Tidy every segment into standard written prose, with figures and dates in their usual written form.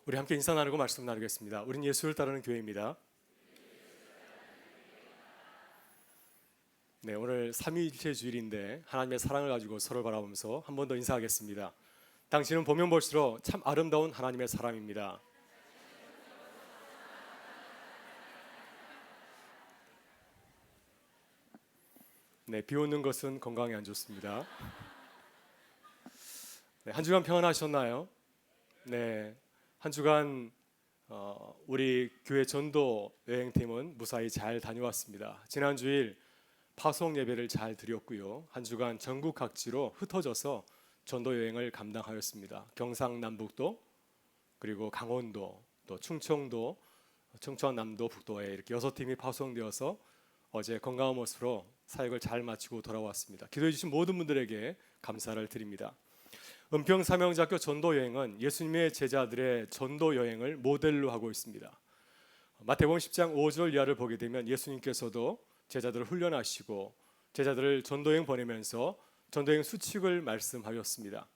우리 함께 인사 나누고 말씀 나누겠습니다. 우린 예수를 따르는 교회입니다. 네, 오늘 삼위일체 주일인데 하나님의 사랑을 가지고 서로 바라보면서 한 번 더 인사하겠습니다. 당신은 보면 볼수록 참 아름다운 하나님의 사람입니다. 네, 비 오는 것은 건강에 안 좋습니다. 네, 한 주간 평안하셨나요? 네, 한 주간 우리 교회 전도 여행팀은 무사히 잘 다녀왔습니다. 지난 주일 파송 예배를 잘 드렸고요. 한 주간 전국 각지로 흩어져서 전도 여행을 감당하였습니다. 경상남북도, 그리고 강원도, 또 충청도, 청천남도, 북도에 이렇게 6팀이 파송되어서 어제 건강한 모습으로 사역을 잘 마치고 돌아왔습니다. 기도해 주신 모든 분들에게 감사를 드립니다. 은평 삼형제학교 전도 여행은 예수님의 제자들의 전도 여행을 모델로 하고 있습니다. 마태복음 10장 5절 이하를 보게 되면 예수님께서도 제자들을 훈련하시고 제자들을 전도여행 보내면서 전도여행 수칙을 말씀하였습니다.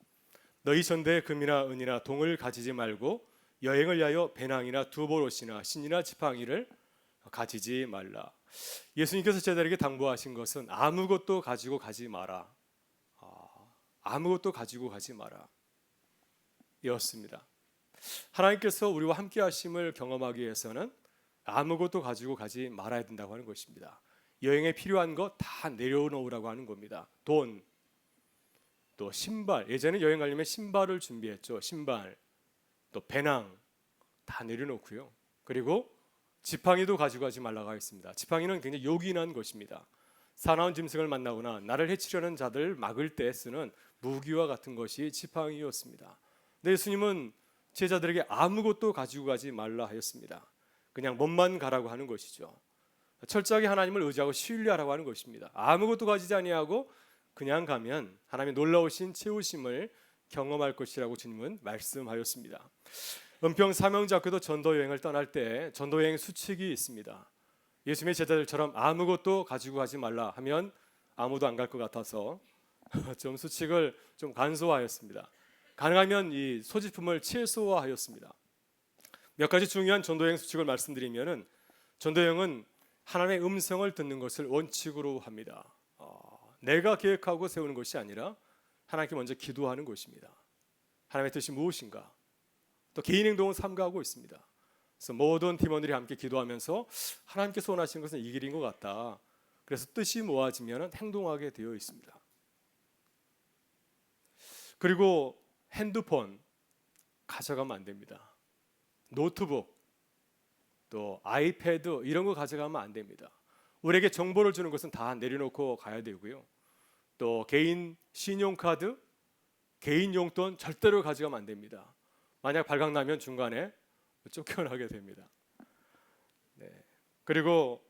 너희 전대에 금이나 은이나 동을 가지지 말고 여행을 위하여 배낭이나 두보롯이나 신이나 지팡이를 가지지 말라. 예수님께서 제자들에게 당부하신 것은 아무것도 가지고 가지 마라. 아무것도 가지고 가지 마라 이었습니다. 하나님께서 우리와 함께 하심을 경험하기 위해서는 아무것도 가지고 가지 말아야 된다고 하는 것입니다. 여행에 필요한 거 다 내려놓으라고 하는 겁니다. 돈, 또 신발, 예전에 여행 가려면 신발을 준비했죠. 신발, 또 배낭 다 내려놓고요. 그리고 지팡이도 가지고 가지 말라고 하였습니다. 지팡이는 굉장히 요긴한 것입니다. 사나운 짐승을 만나거나 나를 해치려는 자들을 막을 때 쓰는 무기와 같은 것이 지팡이였습니다. 근데 예수님은 제자들에게 아무것도 가지고 가지 말라 하였습니다. 그냥 몸만 가라고 하는 것이죠. 철저하게 하나님을 의지하고 신뢰하라고 하는 것입니다. 아무것도 가지지 아니하고 그냥 가면 하나님의 놀라우신 채우심을 경험할 것이라고 주님은 말씀하였습니다. 은평 삼형제학교도 전도여행을 떠날 때 전도여행 수칙이 있습니다. 예수님의 제자들처럼 아무것도 가지고 가지 말라 하면 아무도 안 갈 것 같아서 좀 수칙을 좀 간소화하였습니다. 가능하면 이 소지품을 최소화하였습니다. 몇 가지 중요한 전도여행 수칙을 말씀드리면은 전도여행은 하나님의 음성을 듣는 것을 원칙으로 합니다. 내가 계획하고 세우는 것이 아니라 하나님께 먼저 기도하는 것입니다. 하나님의 뜻이 무엇인가? 또 개인 행동은 삼가하고 있습니다. 그래서 모든 팀원들이 함께 기도하면서 하나님께서 원하시는 것은 이 길인 것 같다. 그래서 뜻이 모아지면 행동하게 되어 있습니다. 그리고 핸드폰 가져가면 안 됩니다. 노트북, 또 아이패드 이런 거 가져가면 안 됩니다. 우리에게 정보를 주는 것은 다 내려놓고 가야 되고요. 또 개인 신용카드, 개인 용돈 절대로 가져가면 안 됩니다. 만약 발각나면 중간에 쫓겨나게 됩니다. 네. 그리고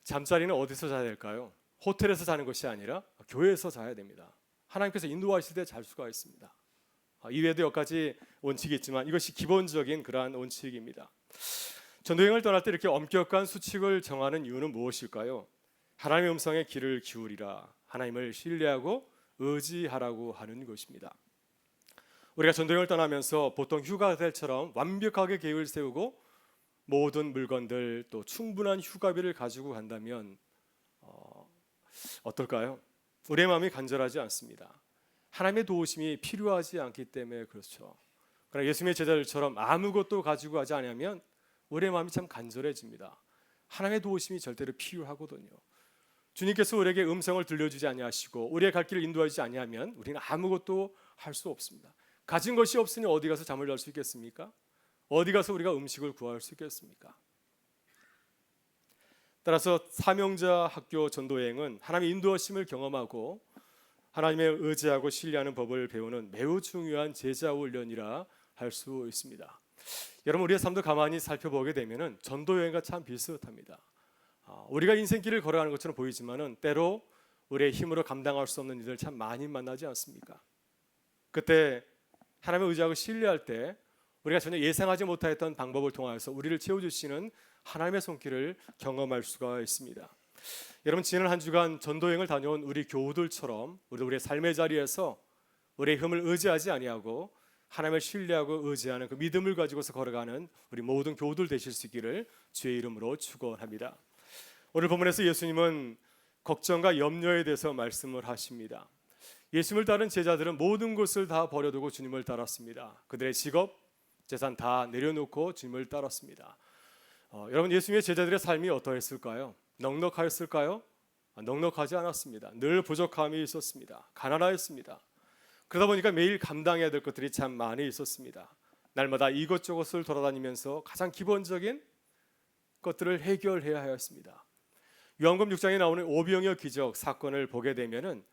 잠자리는 어디서 자야 될까요? 호텔에서 자는 것이 아니라 교회에서 자야 됩니다. 하나님께서 인도하실 때 잘 수가 있습니다. 이외에도 몇 가지 원칙이 있지만 이것이 기본적인 그러한 원칙입니다. 전도여행을 떠날 때 이렇게 엄격한 수칙을 정하는 이유는 무엇일까요? 하나님의 음성에 귀를 기울이라, 하나님을 신뢰하고 의지하라고 하는 것입니다. 우리가 전도여행을 떠나면서 보통 휴가들처럼 완벽하게 계획을 세우고 모든 물건들 또 충분한 휴가비를 가지고 간다면 어떨까요? 우리의 마음이 간절하지 않습니다. 하나님의 도우심이 필요하지 않기 때문에 그렇죠. 그러나 예수님의 제자들처럼 아무것도 가지고 가지 않으면 우리의 마음이 참 간절해집니다. 하나님의 도우심이 절대로 필요하거든요. 주님께서 우리에게 음성을 들려주지 아니하시고 우리의 갈 길을 인도하지 아니하면 우리는 아무것도 할 수 없습니다. 가진 것이 없으니 어디 가서 잠을 잘 수 있겠습니까? 어디 가서 우리가 음식을 구할 수 있겠습니까? 따라서 삼형제 학교 전도여행은 하나님의 인도하심을 경험하고 하나님의 의지하고 신뢰하는 법을 배우는 매우 중요한 제자 훈련이라 할 수 있습니다. 여러분, 우리의 삶도 가만히 살펴보게 되면 전도여행과 참 비슷합니다. 우리가 인생길을 걸어가는 것처럼 보이지만은 때로 우리의 힘으로 감당할 수 없는 일을 참 많이 만나지 않습니까? 그때 하나님을 의지하고 신뢰할 때 우리가 전혀 예상하지 못했던 방법을 통하여서 우리를 채워주시는 하나님의 손길을 경험할 수가 있습니다. 여러분, 지난 한 주간 전도여행을 다녀온 우리 교우들처럼 우리의 삶의 자리에서 우리의 힘을 의지하지 아니하고 하나님을 신뢰하고 의지하는 그 믿음을 가지고서 걸어가는 우리 모든 교우들 되실 수 있기를 주의 이름으로 축원합니다. 오늘 본문에서 예수님은 걱정과 염려에 대해서 말씀을 하십니다. 예수님을 따른 제자들은 모든 것을 다 버려두고 주님을 따랐습니다. 그들의 직업, 재산 다 내려놓고 주님을 따랐습니다. 여러분, 예수님의 제자들의 삶이 어떠했을까요? 넉넉하였을까요? 넉넉하지 않았습니다. 늘 부족함이 있었습니다. 가난하였습니다. 그러다 보니까 매일 감당해야 될 것들이 참 많이 있었습니다. 날마다 이것저것을 돌아다니면서 가장 기본적인 것들을 해결해야 하였습니다. 요한복음 6장에 나오는 오병이어 기적 사건을 보게 되면은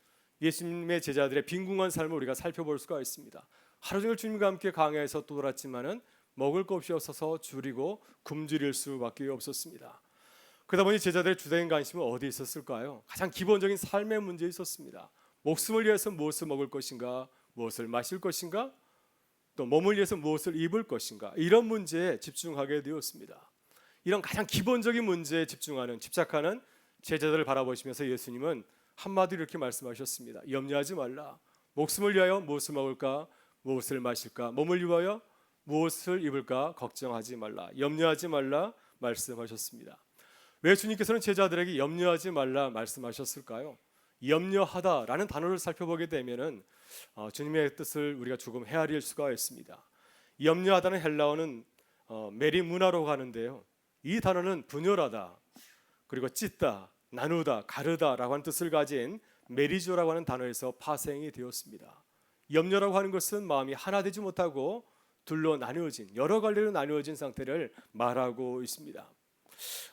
예수님의 제자들의 빈궁한 삶을 우리가 살펴볼 수가 있습니다. 하루 종일 주님과 함께 강야에서 돌았지만은 먹을 것이 없어서 줄이고 굶주릴 수밖에 없었습니다. 그러다 보니 제자들의 주된 관심은 어디 있었을까요? 가장 기본적인 삶의 문제에 있었습니다. 목숨을 위해서 무엇을 먹을 것인가, 무엇을 마실 것인가, 또 몸을 위해서 무엇을 입을 것인가, 이런 문제에 집중하게 되었습니다. 이런 가장 기본적인 문제에 집착하는 제자들을 바라보시면서 예수님은 한마디로 이렇게 말씀하셨습니다. 염려하지 말라. 목숨을 위하여 무엇을 먹을까, 무엇을 마실까, 몸을 위하여 무엇을 입을까 걱정하지 말라, 염려하지 말라 말씀하셨습니다. 왜 주님께서는 제자들에게 염려하지 말라 말씀하셨을까요? 염려하다라는 단어를 살펴보게 되면은 주님의 뜻을 우리가 조금 헤아릴 수가 있습니다. 염려하다는 헬라어는 메리무나로 가는데요. 이 단어는 분열하다, 그리고 찢다, 나누다, 가르다라고 하는 뜻을 가진 메리조라고 하는 단어에서 파생이 되었습니다. 염려라고 하는 것은 마음이 하나 되지 못하고 둘로 나누어진, 여러 갈래로 나누어진 상태를 말하고 있습니다.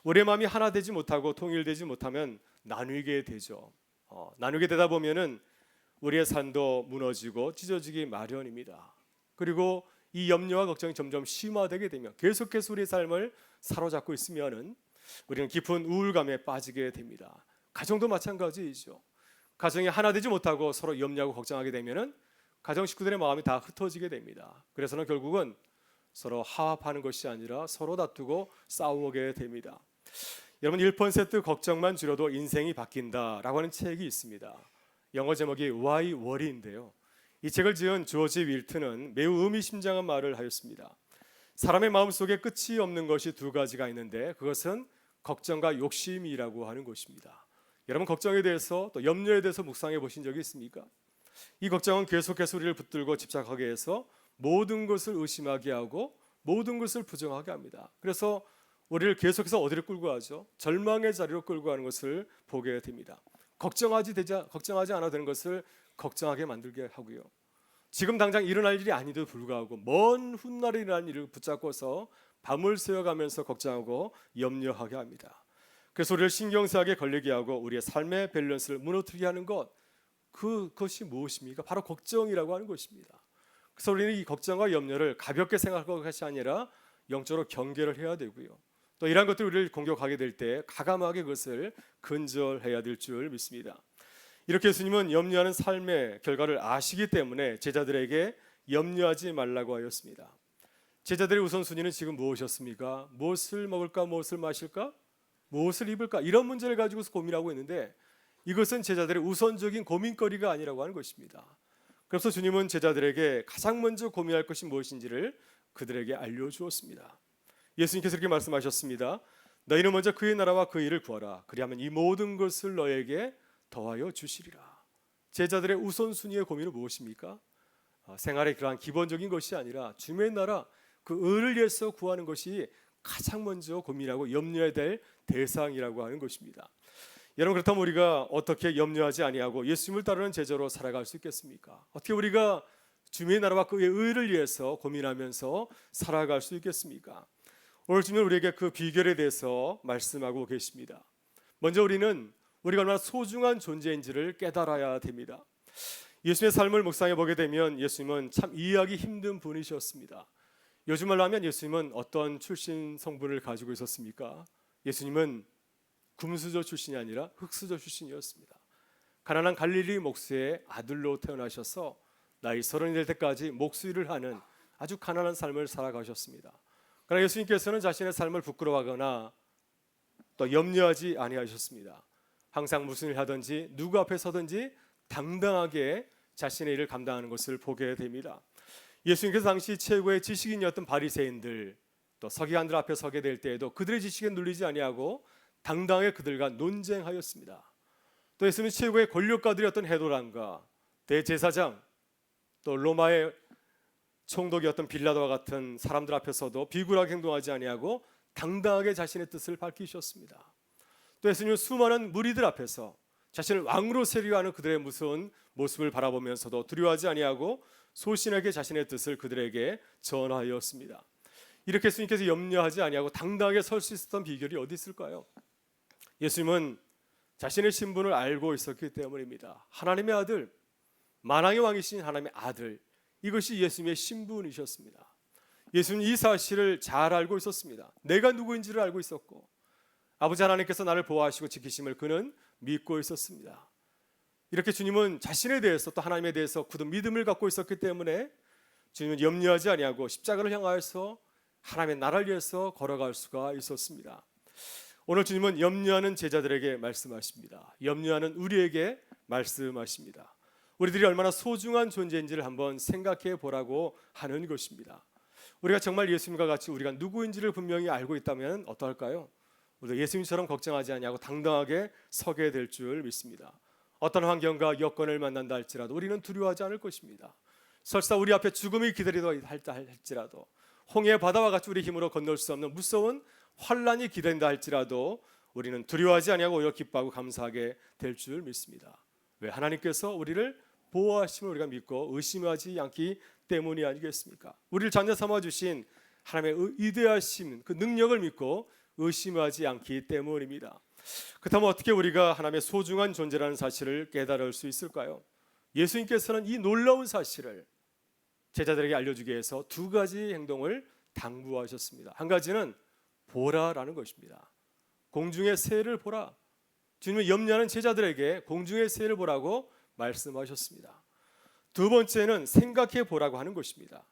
우리의 마음이 하나 되지 못하고 통일되지 못하면 나누게 되죠. 나누게 되다 보면은 우리의 삶도 무너지고 찢어지기 마련입니다. 그리고 이 염려와 걱정이 점점 심화되게 되면 계속해서 우리의 삶을 사로잡고 있으면은 우리는 깊은 우울감에 빠지게 됩니다. 가정도 마찬가지이죠. 가정이 하나 되지 못하고 서로 염려하고 걱정하게 되면은 가정 식구들의 마음이 다 흩어지게 됩니다. 그래서는 결국은 서로 화합하는 것이 아니라 서로 다투고 싸우게 됩니다. 여러분, 1% 걱정만 줄여도 인생이 바뀐다라고 하는 책이 있습니다. 영어 제목이 Why Worry인데요. 이 책을 지은 조지 윌튼은 매우 의미심장한 말을 하였습니다. 사람의 마음속에 끝이 없는 것이 두 가지가 있는데 그것은 걱정과 욕심이라고 하는 것입니다. 여러분, 걱정에 대해서 또 염려에 대해서 묵상해 보신 적이 있습니까? 이 걱정은 계속해서 우리를 붙들고 집착하게 해서 모든 것을 의심하게 하고 모든 것을 부정하게 합니다. 그래서 우리를 계속해서 어디로 끌고 가죠? 절망의 자리로 끌고 가는 것을 보게 됩니다. 걱정하지 않아도 되는 것을 걱정하게 만들게 하고요. 지금 당장 일어날 일이 아니도 불구하고 먼 훗날에 일어날 일을 붙잡고서 밤을 새워가면서 걱정하고 염려하게 합니다. 그래서 우리를 신경쓰하게 걸리게 하고 우리의 삶의 밸런스를 무너뜨리게 하는 그것이 무엇입니까? 바로 걱정이라고 하는 것입니다. 그래서 우리는 이 걱정과 염려를 가볍게 생각할 것이 아니라 영적으로 경계를 해야 되고요. 또 이러한 것들이 우리를 공격하게 될 때 가감하게 그것을 근절해야 될 줄 믿습니다. 이렇게 예수님은 염려하는 삶의 결과를 아시기 때문에 제자들에게 염려하지 말라고 하였습니다. 제자들의 우선순위는 지금 무엇이었습니까? 무엇을 먹을까, 무엇을 마실까, 무엇을 입을까, 이런 문제를 가지고서 고민하고 있는데 이것은 제자들의 우선적인 고민거리가 아니라고 하는 것입니다. 그래서 주님은 제자들에게 가장 먼저 고민할 것이 무엇인지를 그들에게 알려주었습니다. 예수님께서 이렇게 말씀하셨습니다. 너희는 먼저 그의 나라와 그 일을 구하라. 그리하면 이 모든 것을 너에게 더하여 주시리라. 제자들의 우선순위의 고민은 무엇입니까? 생활의 그러한 기본적인 것이 아니라 주님의 나라, 그 의를 위해서 구하는 것이 가장 먼저 고민하고 염려해야 될 대상이라고 하는 것입니다. 여러분, 그렇다면 우리가 어떻게 염려하지 아니하고 예수님을 따르는 제자로 살아갈 수 있겠습니까? 어떻게 우리가 주님의 나라와 그의 의를 위해서 고민하면서 살아갈 수 있겠습니까? 오늘 주님은 우리에게 그 비결에 대해서 말씀하고 계십니다. 먼저 우리는 우리가 얼마나 소중한 존재인지를 깨달아야 됩니다. 예수님의 삶을 묵상해 보게 되면 예수님은 참 이해하기 힘든 분이셨습니다. 요즘 말로 하면 예수님은 어떤 출신 성분을 가지고 있었습니까? 예수님은 금수저 출신이 아니라 흙수저 출신이었습니다. 가난한 갈릴리 목수의 아들로 태어나셔서 나이 30이 될 때까지 목수일을 하는 아주 가난한 삶을 살아가셨습니다. 그러나 예수님께서는 자신의 삶을 부끄러워하거나 또 염려하지 아니하셨습니다. 항상 무슨 일 하든지 누구 앞에 서든지 당당하게 자신의 일을 감당하는 것을 보게 됩니다. 예수님께서 당시 최고의 지식인이었던 바리새인들 또 서기관들 앞에 서게 될 때에도 그들의 지식에 눌리지 아니하고 당당하게 그들과 논쟁하였습니다. 또 예수님 최고의 권력가들이었던 헤롯왕과 대제사장 또 로마의 총독이었던 빌라도와 같은 사람들 앞에서도 비굴하게 행동하지 아니하고 당당하게 자신의 뜻을 밝히셨습니다. 또 예수님은 수많은 무리들 앞에서 자신을 왕으로 세리려 하는 그들의 무서운 모습을 바라보면서도 두려워하지 아니하고 소신하게 자신의 뜻을 그들에게 전하였습니다. 이렇게 예수님께서 염려하지 아니하고 당당하게 설 수 있었던 비결이 어디 있을까요? 예수님은 자신의 신분을 알고 있었기 때문입니다. 하나님의 아들, 만왕의 왕이신 하나님의 아들, 이것이 예수님의 신분이셨습니다. 예수님은 이 사실을 잘 알고 있었습니다. 내가 누구인지를 알고 있었고 아버지 하나님께서 나를 보호하시고 지키심을 그는 믿고 있었습니다. 이렇게 주님은 자신에 대해서 또 하나님에 대해서 굳은 믿음을 갖고 있었기 때문에 주님은 염려하지 아니하고 십자가를 향하여서 하나님의 나라를 위해서 걸어갈 수가 있었습니다. 오늘 주님은 염려하는 제자들에게 말씀하십니다. 염려하는 우리에게 말씀하십니다. 우리들이 얼마나 소중한 존재인지를 한번 생각해 보라고 하는 것입니다. 우리가 정말 예수님과 같이 우리가 누구인지를 분명히 알고 있다면 어떠할까요? 우리도 예수님처럼 걱정하지 아니하고 당당하게 서게 될 줄 믿습니다. 어떤 환경과 여건을 만난다 할지라도 우리는 두려워하지 않을 것입니다. 설사 우리 앞에 죽음이 기다리다 할지라도 홍해 바다와 같이 우리 힘으로 건널 수 없는 무서운 환란이 기다린다 할지라도 우리는 두려워하지 아니하고 오히려 기뻐하고 감사하게 될 줄 믿습니다. 왜? 하나님께서 우리를 보호하심을 우리가 믿고 의심하지 않기 때문이 아니겠습니까? 우리를 자녀 삼아 주신 하나님의 위대하심 그 능력을 믿고 의심하지 않기 때문입니다. 그렇다면 어떻게 우리가 하나님의 소중한 존재라는 사실을 깨달을 수 있을까요? 예수님께서는 이 놀라운 사실을 제자들에게 알려주기 위해서 두 가지 행동을 당부하셨습니다. 한 가지는 보라라는 것입니다. 공중의 새를 보라. 주님은 염려하는 제자들에게 공중의 새를 보라고 말씀하셨습니다. 두 번째는 생각해 보라고 하는 것입니다.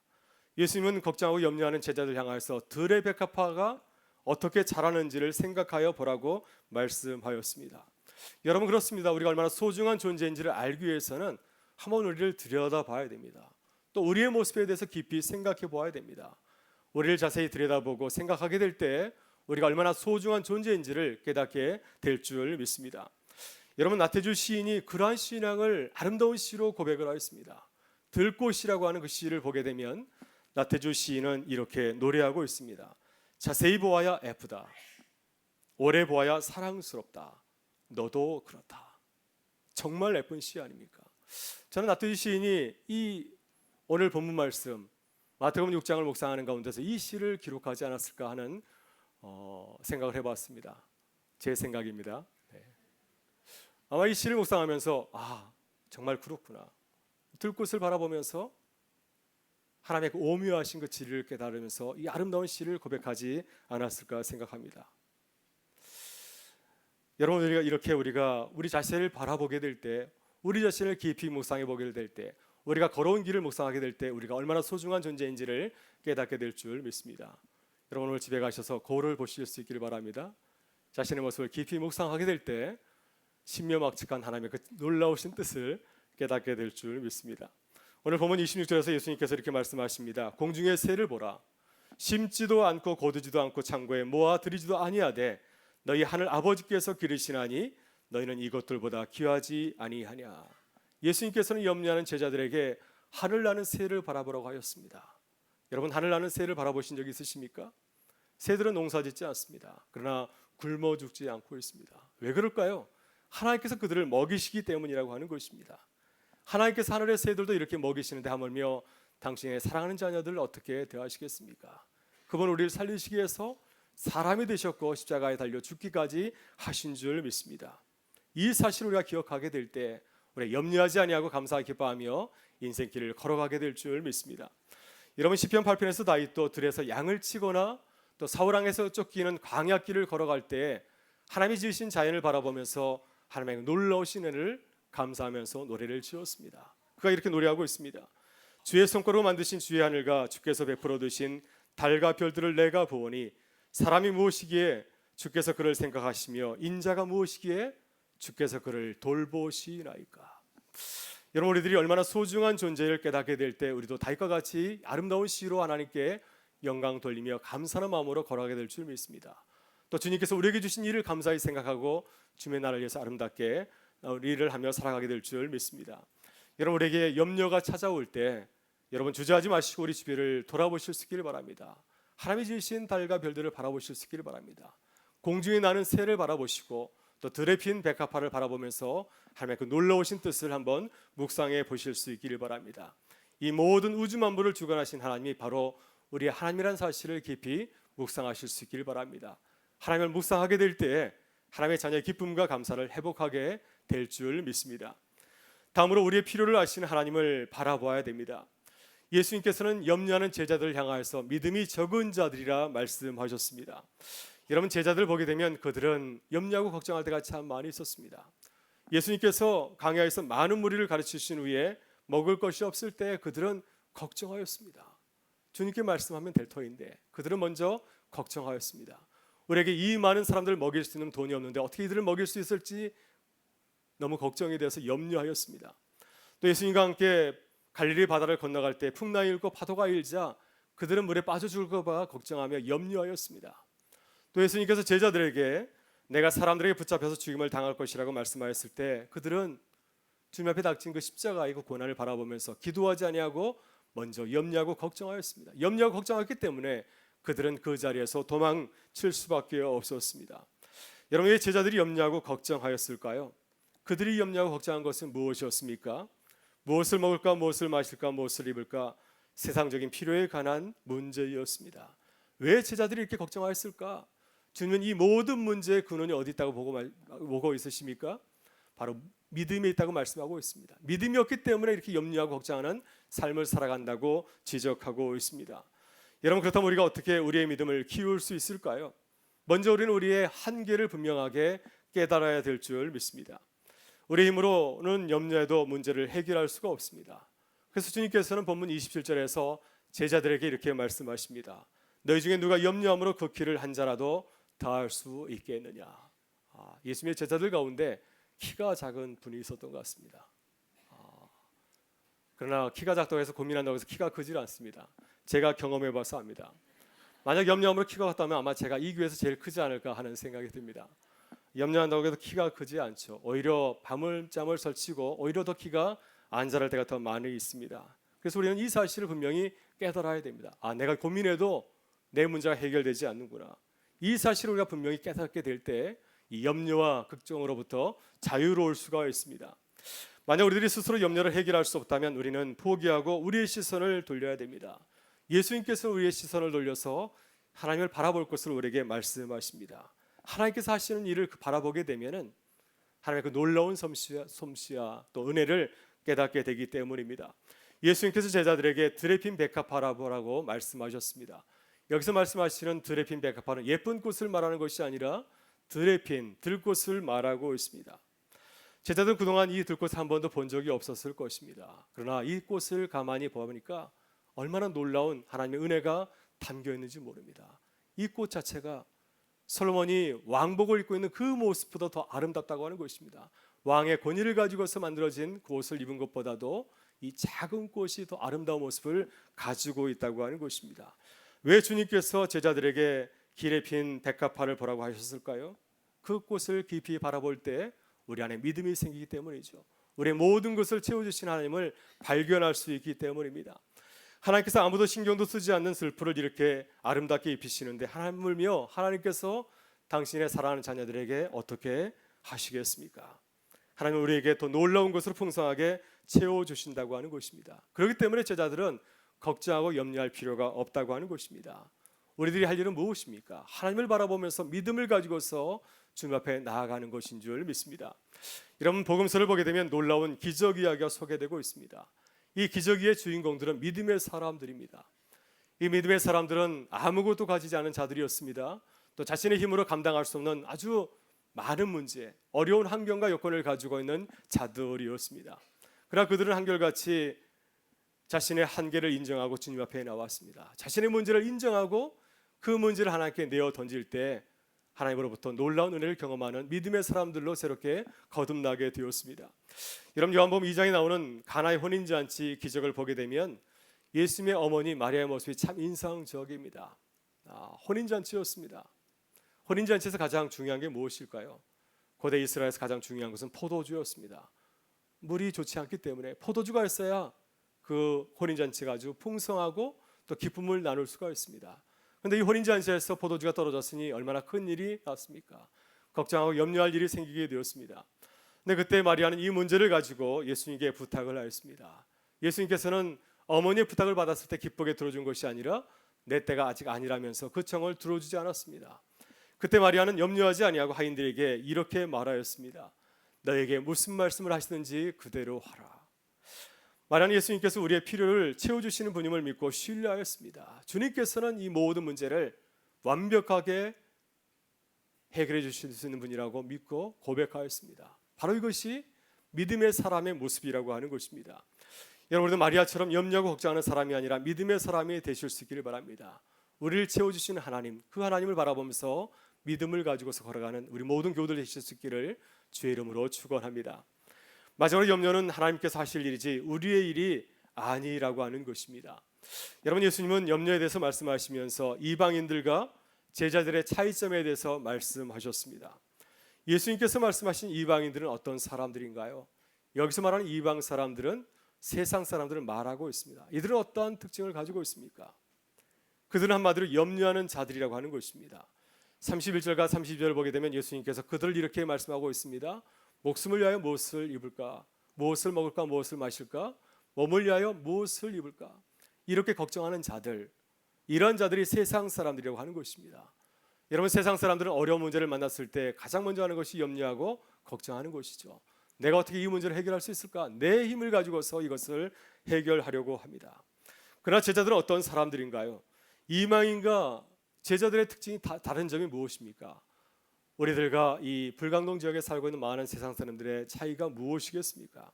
예수님은 걱정하고 염려하는 제자들 향해서 들의 백합화가 어떻게 자라는지를 생각하여 보라고 말씀하였습니다. 여러분 그렇습니다. 우리가 얼마나 소중한 존재인지를 알기 위해서는 한번 우리를 들여다봐야 됩니다. 또 우리의 모습에 대해서 깊이 생각해 보아야 됩니다. 우리를 자세히 들여다보고 생각하게 될 때 우리가 얼마나 소중한 존재인지를 깨닫게 될 줄 믿습니다. 여러분 나태주 시인이 그러한 신앙을 아름다운 시로 고백을 하였습니다. 들꽃이라고 하는 그 시를 보게 되면 나태주 시인은 이렇게 노래하고 있습니다. 자세히 보아야 예쁘다. 오래 보아야 사랑스럽다. 너도 그렇다. 정말 예쁜 시 아닙니까? 저는 나태주 시인이 이 오늘 본문 말씀 마태복음 6장을 묵상하는 가운데서 이 시를 기록하지 않았을까 하는 생각을 해봤습니다. 제 생각입니다. 네. 아마 이 시를 묵상하면서 정말 그렇구나. 들꽃을 바라보면서 하나님의 그 오묘하신 그 진리를 깨달으면서 이 아름다운 시를 고백하지 않았을까 생각합니다. 여러분 우리가 우리 자신을 바라보게 될 때, 우리 자신을 깊이 묵상해 보게 될 때, 우리가 걸어온 길을 묵상하게 될 때 우리가 얼마나 소중한 존재인지를 깨닫게 될 줄 믿습니다. 여러분 오늘 집에 가셔서 거울을 보실 수 있기를 바랍니다. 자신의 모습을 깊이 묵상하게 될 때 신묘막측한 하나님의 그 놀라우신 뜻을 깨닫게 될 줄 믿습니다. 오늘 본문 26절에서 예수님께서 이렇게 말씀하십니다. 공중의 새를 보라. 심지도 않고 거두지도 않고 창고에 모아 들이지도 아니하되 너희 하늘 아버지께서 기르시나니 너희는 이것들보다 귀하지 아니하냐. 예수님께서는 염려하는 제자들에게 하늘나는 새를 바라보라고 하였습니다. 여러분 하늘나는 새를 바라보신 적 있으십니까? 새들은 농사짓지 않습니다. 그러나 굶어 죽지 않고 있습니다. 왜 그럴까요? 하나님께서 그들을 먹이시기 때문이라고 하는 것입니다. 하나님께서 하늘의 새들도 이렇게 먹이시는데 하물며 당신의 사랑하는 자녀들을 어떻게 대하시겠습니까? 그분 우리를 살리시기 위해서 사람이 되셨고 십자가에 달려 죽기까지 하신 줄 믿습니다. 이 사실을 우리가 기억하게 될 때 우리 염려하지 아니하고 감사하게 기뻐하며 인생길을 걸어가게 될 줄 믿습니다. 여러분 시편 8편에서 다윗도 들에서 양을 치거나 또 사울왕에서 쫓기는 광야길을 걸어갈 때 하나님이 지으신 자연을 바라보면서 하나님의 놀라우신 은혜를 감사하면서 노래를 지었습니다. 그가 이렇게 노래하고 있습니다. 주의 손가락으로 만드신 주의 하늘과 주께서 베풀어 두신 달과 별들을 내가 보오니 사람이 무엇이기에 주께서 그를 생각하시며 인자가 무엇이기에 주께서 그를 돌보시나이까. 여러분, 우리들이 얼마나 소중한 존재를 깨닫게 될 때 우리도 다윗과 같이 아름다운 시로 하나님께 영광 돌리며 감사하는 마음으로 걸어가게 될 줄 믿습니다. 또 주님께서 우리에게 주신 일을 감사히 생각하고 주님의 나라를 위해서 아름답게 일을 하며 살아가게 될 줄 믿습니다. 여러분, 우리에게 염려가 찾아올 때 여러분 주저하지 마시고 우리 주변을 돌아보실 수 있기를 바랍니다. 하나님이 지으신 달과 별들을 바라보실 수 있기를 바랍니다. 공중에 나는 새를 바라보시고 또 들에 핀 백합화를 바라보면서 하나님의 그 놀라우신 뜻을 한번 묵상해 보실 수 있기를 바랍니다. 이 모든 우주 만물을 주관하신 하나님이 바로 우리 하나님이라는 사실을 깊이 묵상하실 수 있기를 바랍니다. 하나님을 묵상하게 될 때 하나님의 자녀의 기쁨과 감사를 회복하게 될 줄 믿습니다. 다음으로 우리의 필요를 아시는 하나님을 바라보아야 됩니다. 예수님께서는 염려하는 제자들을 향하여서 믿음이 적은 자들이라 말씀하셨습니다. 여러분, 제자들 보게 되면 그들은 염려하고 걱정할 때가 참 많이 있었습니다. 예수님께서 광야에서 많은 무리를 가르치신 후에 먹을 것이 없을 때 그들은 걱정하였습니다. 주님께 말씀하면 될 터인데 그들은 먼저 걱정하였습니다. 우리에게 이 많은 사람들을 먹일 수 있는 돈이 없는데 어떻게 이들을 먹일 수 있을지 너무 걱정이 되어서 염려하였습니다. 또 예수님과 함께 갈릴리 바다를 건너갈 때 풍랑이 일고 파도가 일자 그들은 물에 빠져 죽을까 봐 걱정하며 염려하였습니다. 또 예수님께서 제자들에게 내가 사람들에게 붙잡혀서 죽임을 당할 것이라고 말씀하였을 때 그들은 주님 앞에 닥친 그 십자가의 그 고난을 바라보면서 기도하지 아니하고 먼저 염려하고 걱정하였습니다. 염려하고 걱정했기 때문에 그들은 그 자리에서 도망칠 수밖에 없었습니다. 여러분, 왜 제자들이 염려하고 걱정하였을까요? 그들이 염려하고 걱정한 것은 무엇이었습니까? 무엇을 먹을까, 무엇을 마실까, 무엇을 입을까, 세상적인 필요에 관한 문제였습니다. 왜 제자들이 이렇게 걱정하였을까? 주님은 이 모든 문제의 근원이 어디 있다고 보고 있으십니까? 바로 믿음에 있다고 말씀하고 있습니다. 믿음이 없기 때문에 이렇게 염려하고 걱정하는 삶을 살아간다고 지적하고 있습니다. 여러분, 그렇다면 우리가 어떻게 우리의 믿음을 키울 수 있을까요? 먼저 우리는 우리의 한계를 분명하게 깨달아야 될 줄 믿습니다. 우리 힘으로는 염려에도 문제를 해결할 수가 없습니다. 그래서 주님께서는 본문 27절에서 제자들에게 이렇게 말씀하십니다. 너희 중에 누가 염려함으로 그 길을 한 자라도 다할 수 있겠느냐. 예수님의 제자들 가운데 키가 작은 분이 있었던 것 같습니다. 그러나 키가 작다고 해서 고민한다고 해서 키가 크질 않습니다. 제가 경험해 봐서 압니다. 만약 염려함으로 키가 같다면 아마 제가 이 교회에서 제일 크지 않을까 하는 생각이 듭니다. 염려한다고 해서 키가 크지 않죠. 오히려 밤을잠을 설치고 오히려 더 키가 안 자랄 때가 더 많이 있습니다. 그래서 우리는 이 사실을 분명히 깨달아야 됩니다. 내가 고민해도 내 문제가 해결되지 않는구나. 이 사실을 우리가 분명히 깨닫게 될 때 이 염려와 걱정으로부터 자유로울 수가 있습니다. 만약 우리들이 스스로 염려를 해결할 수 없다면 우리는 포기하고 우리의 시선을 돌려야 됩니다. 예수님께서는 우리의 시선을 돌려서 하나님을 바라볼 것을 우리에게 말씀하십니다. 하나님께서 하시는 일을 바라보게 되면은 하나님의 그 놀라운 솜씨와 또 은혜를 깨닫게 되기 때문입니다. 예수님께서 제자들에게 들에 핀 백합화를 보라고 말씀하셨습니다. 여기서 말씀하시는 들에 핀 백합화는 예쁜 꽃을 말하는 것이 아니라 들에 핀 들꽃을 말하고 있습니다. 제자들은 그동안 이 들꽃을 한 번도 본 적이 없었을 것입니다. 그러나 이 꽃을 가만히 보니까 얼마나 놀라운 하나님의 은혜가 담겨 있는지 모릅니다. 이 꽃 자체가 솔로몬이 왕복을 입고 있는 그 모습보다 더 아름답다고 하는 것입니다. 왕의 권위를 가지고서 만들어진 그 옷을 입은 것보다도 이 작은 꽃이 더 아름다운 모습을 가지고 있다고 하는 것입니다. 왜 주님께서 제자들에게 길에 핀 백합화를 보라고 하셨을까요? 그 꽃을 깊이 바라볼 때 우리 안에 믿음이 생기기 때문이죠. 우리의 모든 것을 채워주신 하나님을 발견할 수 있기 때문입니다. 하나님께서 아무도 신경도 쓰지 않는 슬프를 이렇게 아름답게 입히시는데 하물며 하나님께서 당신의 사랑하는 자녀들에게 어떻게 하시겠습니까? 하나님은 우리에게 더 놀라운 것으로 풍성하게 채워주신다고 하는 것입니다. 그렇기 때문에 제자들은 걱정하고 염려할 필요가 없다고 하는 것입니다. 우리들이 할 일은 무엇입니까? 하나님을 바라보면서 믿음을 가지고서 주님 앞에 나아가는 것인 줄 믿습니다. 여러분, 복음서를 보게 되면 놀라운 기적 이야기가 소개되고 있습니다. 이 기적의 주인공들은 믿음의 사람들입니다. 이 믿음의 사람들은 아무것도 가지지 않은 자들이었습니다. 또 자신의 힘으로 감당할 수 없는 아주 많은 문제, 어려운 환경과 여건을 가지고 있는 자들이었습니다. 그러나 그들은 한결같이 자신의 한계를 인정하고 주님 앞에 나왔습니다. 자신의 문제를 인정하고 그 문제를 하나님께 내어 던질 때 하나님으로부터 놀라운 은혜를 경험하는 믿음의 사람들로 새롭게 거듭나게 되었습니다. 여러분 요한복음 2장에 나오는 가나의 혼인잔치 기적을 보게 되면 예수님의 어머니 마리아의 모습이 참 인상적입니다. 혼인잔치였습니다. 혼인잔치에서 가장 중요한 게 무엇일까요? 고대 이스라엘에서 가장 중요한 것은 포도주였습니다. 물이 좋지 않기 때문에 포도주가 있어야 그 혼인잔치가 아주 풍성하고 또 기쁨을 나눌 수가 있습니다. 그런데 이 혼인잔치에서 포도주가 떨어졌으니 얼마나 큰 일이 났습니까? 걱정하고 염려할 일이 생기게 되었습니다. 근데 그때 마리아는 이 문제를 가지고 예수님께 부탁을 하였습니다. 예수님께서는 어머니의 부탁을 받았을 때 기쁘게 들어준 것이 아니라 내 때가 아직 아니라면서 그 청을 들어주지 않았습니다. 그때 마리아는 염려하지 아니하고 하인들에게 이렇게 말하였습니다. 너에게 무슨 말씀을 하시든지 그대로 하라. 마리아는 예수님께서 우리의 필요를 채워주시는 분임을 믿고 신뢰하였습니다. 주님께서는 이 모든 문제를 완벽하게 해결해 주실 수 있는 분이라고 믿고 고백하였습니다. 바로 이것이 믿음의 사람의 모습이라고 하는 것입니다. 여러분도 마리아처럼 염려하고 걱정하는 사람이 아니라 믿음의 사람이 되실 수 있기를 바랍니다. 우리를 채워주시는 하나님, 그 하나님을 바라보면서 믿음을 가지고서 걸어가는 우리 모든 교우들 되실 수 있기를 주의 이름으로 축원합니다. 마지막으로 염려는 하나님께서 하실 일이지 우리의 일이 아니라고 하는 것입니다. 여러분 예수님은 염려에 대해서 말씀하시면서 이방인들과 제자들의 차이점에 대해서 말씀하셨습니다. 예수님께서 말씀하신 이방인들은 어떤 사람들인가요? 여기서 말하는 이방 사람들은 세상 사람들을 말하고 있습니다. 이들은 어떠한 특징을 가지고 있습니까? 그들은 한마디로 염려하는 자들이라고 하는 것입니다. 31절과 32절을 보게 되면 예수님께서 그들을 이렇게 말씀하고 있습니다. 목숨을 위하여 무엇을 입을까? 무엇을 먹을까? 무엇을 마실까? 몸을 위하여 무엇을 입을까? 이렇게 걱정하는 자들, 이런 자들이 세상 사람들이라고 하는 것입니다. 여러분 세상 사람들은 어려운 문제를 만났을 때 가장 먼저 하는 것이 염려하고 걱정하는 것이죠. 내가 어떻게 이 문제를 해결할 수 있을까? 내 힘을 가지고서 이것을 해결하려고 합니다. 그러나 제자들은 어떤 사람들인가요? 이방인과 제자들의 특징이 다른 점이 무엇입니까? 우리들과 이 불광동 지역에 살고 있는 많은 세상 사람들의 차이가 무엇이겠습니까?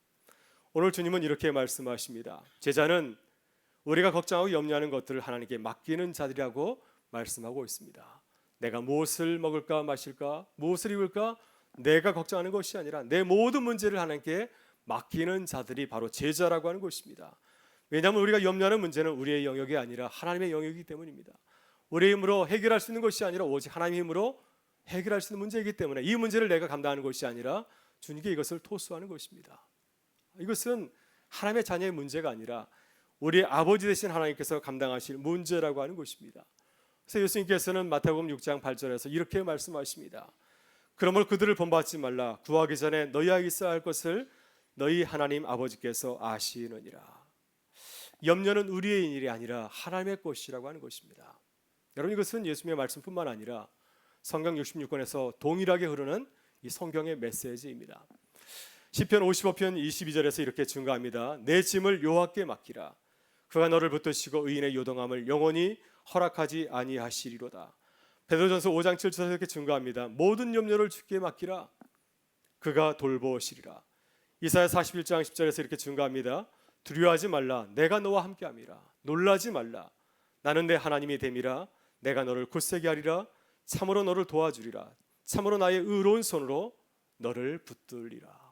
오늘 주님은 이렇게 말씀하십니다. 제자는 우리가 걱정하고 염려하는 것들을 하나님께 맡기는 자들이라고 말씀하고 있습니다. 내가 무엇을 먹을까 마실까 무엇을 입을까 내가 걱정하는 것이 아니라 내 모든 문제를 하나님께 맡기는 자들이 바로 제자라고 하는 것입니다. 왜냐하면 우리가 염려하는 문제는 우리의 영역이 아니라 하나님의 영역이기 때문입니다. 우리의 힘으로 해결할 수 있는 것이 아니라 오직 하나님의 힘으로 해결할 수 있는 문제이기 때문에 이 문제를 내가 감당하는 것이 아니라 주님께 이것을 토스하는 것입니다. 이것은 하나님의 자녀의 문제가 아니라 우리의 아버지 되신 하나님께서 감당하실 문제라고 하는 것입니다. 그래서 예수님께서는 마태복음 6장 8절에서 이렇게 말씀하십니다. 그러므로 그들을 본받지 말라. 구하기 전에 너희에게 있어야 할 것을 너희 하나님 아버지께서 아시느니라. 염려는 우리의 일이 아니라 하나님의 것이라고 하는 것입니다. 여러분 이것은 예수님의 말씀뿐만 아니라 성경 66권에서 동일하게 흐르는 이 성경의 메시지입니다. 시편 55편 22절에서 이렇게 증가합니다. 내 짐을 여호와께 맡기라. 그가 너를 붙드시고 의인의 요동함을 영원히 허락하지 아니하시리로다. 베드로전서 5장 7절에서 이렇게 증가합니다. 모든 염려를 주께 맡기라. 그가 돌보시리라. 이사야 41장 10절에서 이렇게 증가합니다. 두려워하지 말라. 내가 너와 함께함이라. 놀라지 말라. 나는 내 하나님이 됨이라. 내가 너를 굳세게 하리라. 참으로 너를 도와주리라. 참으로 나의 의로운 손으로 너를 붙들리라.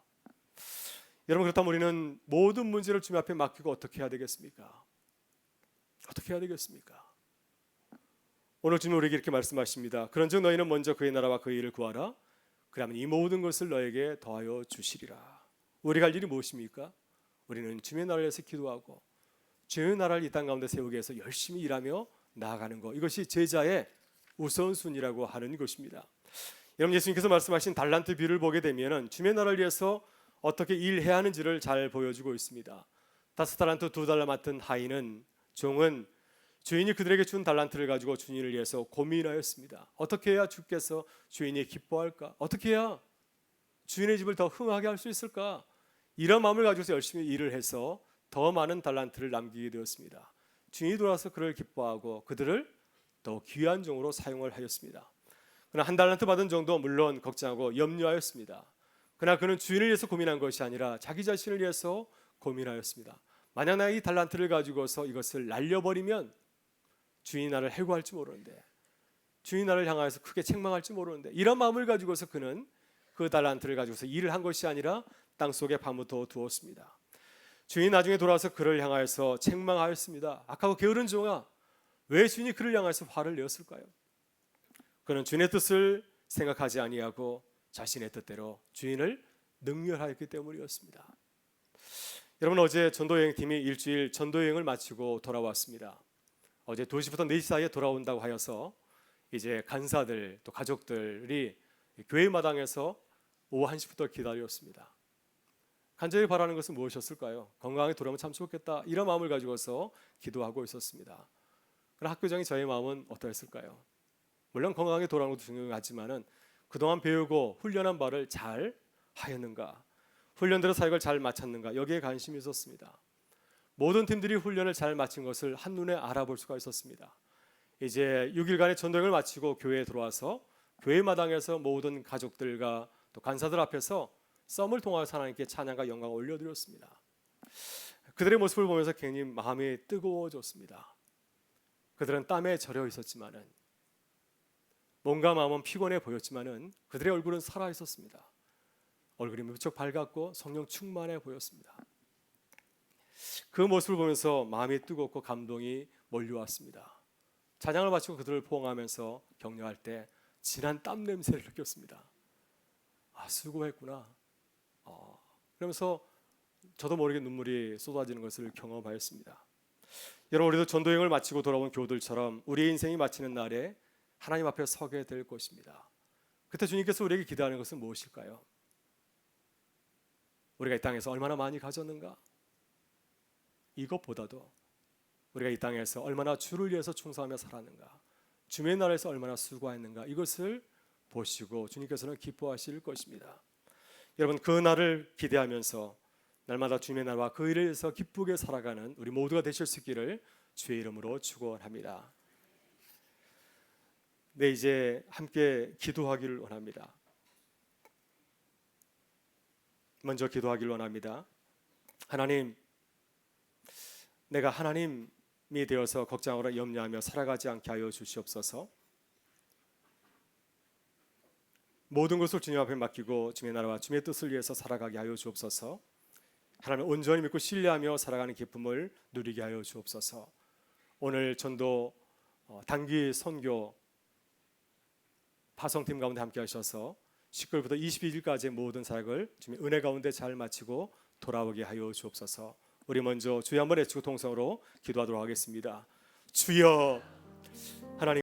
여러분 그렇다면 우리는 모든 문제를 주님 앞에 맡기고 어떻게 해야 되겠습니까? 어떻게 해야 되겠습니까? 오늘 주님 우리에게 이렇게 말씀하십니다. 그런즉 너희는 먼저 그의 나라와 그의 일을 구하라. 그러면 이 모든 것을 너에게 더하여 주시리라. 우리가 할 일이 무엇입니까? 우리는 주님의 나라를 위해서 기도하고 주님의 나라를 이 땅 가운데 세우기 위해서 열심히 일하며 나아가는 것, 이것이 제자의 우선순위라고 하는 것입니다. 여러분 예수님께서 말씀하신 달란트 비유를 보게 되면 주님의 나라를 위해서 어떻게 일해야 하는지를 잘 보여주고 있습니다. 5달란트 2달러 맡은 하인은 종은 주인이 그들에게 준 달란트를 가지고 주인을 위해서 고민하였습니다. 어떻게 해야 주께서 주인이 기뻐할까? 어떻게 해야 주인의 집을 더 흥하게 할 수 있을까? 이런 마음을 가지고서 열심히 일을 해서 더 많은 달란트를 남기게 되었습니다. 주인이 돌아서 그를 기뻐하고 그들을 더 귀한 종으로 사용을 하였습니다. 그러나 1달란트 받은 종도 물론 걱정하고 염려하였습니다. 그러나 그는 주인을 위해서 고민한 것이 아니라 자기 자신을 위해서 고민하였습니다. 만약 내가 이 달란트를 가지고서 이것을 날려버리면 주인이 나를 해고할지 모르는데 주인 나를 향하여서 크게 책망할지 모르는데, 이런 마음을 가지고서 그는 그 달란트를 가지고서 일을 한 것이 아니라 땅속에 파묻어 두었습니다. 주인이 나중에 돌아와서 그를 향하여서 책망하였습니다. 악하고 게으른 종아, 왜 주인이 그를 향하여서 화를 내었을까요? 그는 주인의 뜻을 생각하지 아니하고 자신의 뜻대로 주인을 능멸하였기 때문이었습니다. 여러분, 어제 전도여행팀이 일주일 전도여행을 마치고 돌아왔습니다. 어제 2시부터 4시 사이에 돌아온다고 하여서 이제 간사들 또 가족들이 교회 마당에서 오후 1시부터 기다렸습니다. 간절히 바라는 것은 무엇이었을까요? 건강하게 돌아오면 참 좋겠다, 이런 마음을 가지고서 기도하고 있었습니다. 그러나 학교장이 저의 마음은 어떠했을까요? 물론 건강하게 돌아오는 것도 중요하지만은 그동안 배우고 훈련한 바를 잘 하였는가, 훈련대로 사역을 잘 마쳤는가, 여기에 관심이 있었습니다. 모든 팀들이 훈련을 잘 마친 것을 한눈에 알아볼 수가 있었습니다. 이제 6일간의 전도여행을 마치고 교회에 들어와서 교회 마당에서 모든 가족들과 또 간사들 앞에서 썸을 통하여서 하나님께 찬양과 영광을 올려드렸습니다. 그들의 모습을 보면서 괜히 마음이 뜨거워졌습니다. 그들은 땀에 절여 있었지만은, 몸과 마음은 피곤해 보였지만은 그들의 얼굴은 살아 있었습니다. 얼굴이 무척 밝았고 성령 충만해 보였습니다. 그 모습을 보면서 마음이 뜨겁고 감동이 몰려왔습니다. 찬양을 마치고 그들을 포옹하면서 격려할 때 진한 땀 냄새를 느꼈습니다. 아, 수고했구나. 그러면서 저도 모르게 눈물이 쏟아지는 것을 경험하였습니다. 여러분, 우리도 전도여행을 마치고 돌아온 교우들처럼 우리의 인생이 마치는 날에 하나님 앞에 서게 될 것입니다. 그때 주님께서 우리에게 기대하는 것은 무엇일까요? 우리가 이 땅에서 얼마나 많이 가졌는가? 이것보다도 우리가 이 땅에서 얼마나 주를 위해서 충성하며 살았는가, 주의 나라에서 얼마나 수고했는가, 이것을 보시고 주님께서는 기뻐하실 것입니다. 여러분, 그 날을 기대하면서 날마다 주님의 날과 그 일을 위해서 기쁘게 살아가는 우리 모두가 되실 수 있기를 주의 이름으로 축원합니다. 네, 이제 함께 기도하기를 원합니다. 먼저 기도하기를 원합니다. 하나님, 내가 하나님이 되어서 걱정하고 염려하며 살아가지 않게 하여 주시옵소서. 모든 것을 주님 앞에 맡기고 주의 나라와 주의 뜻을 위해서 살아가게 하여 주옵소서. 하나님, 온전히 믿고 신뢰하며 살아가는 기쁨을 누리게 하여 주옵소서. 오늘 전도 단기 선교 파송팀 가운데 함께 하셔서 19일부터 22일까지의 모든 사역을 주님의 은혜 가운데 잘 마치고 돌아오게 하여 주옵소서. 우리 먼저 주여 한번 외치고 통성으로 기도하도록 하겠습니다. 주여, 하나님